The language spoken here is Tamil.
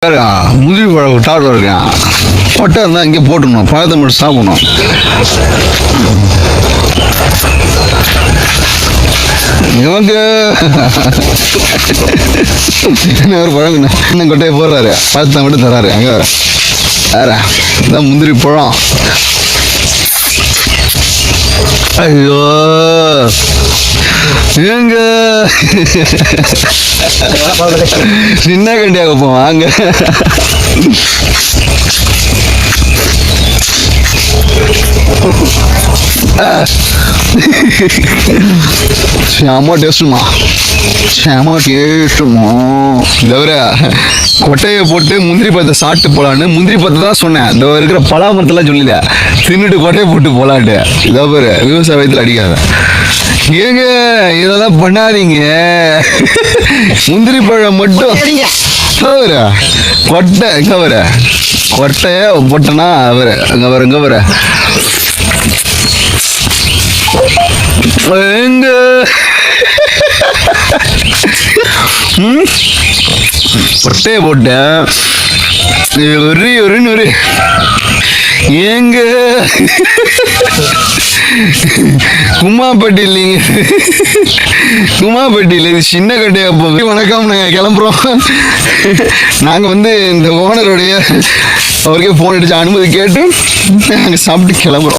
முந்திரி பழம் டாப்ல இருக்கேன். கொட்டை இருந்தால் இங்கே போட்டுடணும், பழத்தை மட்டும் சாப்பிடணும். இவங்க ஒரு பழம் இன்னும் கொட்டையை போடுறாரு, பழத்தை மட்டும் தராரு. அங்கே வேற இதான் முந்திரி பழம். ஐயோ ஏங்க சின்ன கண்டியாக போவோம் அங்க. செம டேஸ்ட்டுமா, செம டேஸ்ட்டுமா. தவிர கொட்டையை போட்டு முந்திரி பழத்தை சாப்பிட்டு போலான்னு முந்திரி பழத்தை தான் சொன்னேன். இந்த இருக்கிற பலாமரத்தெல்லாம் சொல்லல, தின்னுட்டு கொட்டையை போட்டு போலான்ட்டு. இதோ பேரு விவசாயத்தில் அடிக்காத ஏங்க, இதெல்லாம் பண்ணாதீங்க. முந்திரி பழம் மட்டும் தவிர கொட்டை எங்க வர, கொட்டைய போட்டனா அவரு அங்க வர எங்க வர எங்க கொட்டைய போட்டேன். ஒரு ஏங்க கும்மாப்பட்டி இல்லைங்க, கும்மாப்பட்டியில் இது சின்ன கட்டையா போகுது. வணக்கம், நாங்கள் கிளம்புறோம். நாங்கள் வந்து இந்த ஓனருடைய அவருக்கே ஃபோன் அடிச்சு அனுமதி கேட்டு நாங்கள் சாப்பிட்டு கிளம்புறோம்.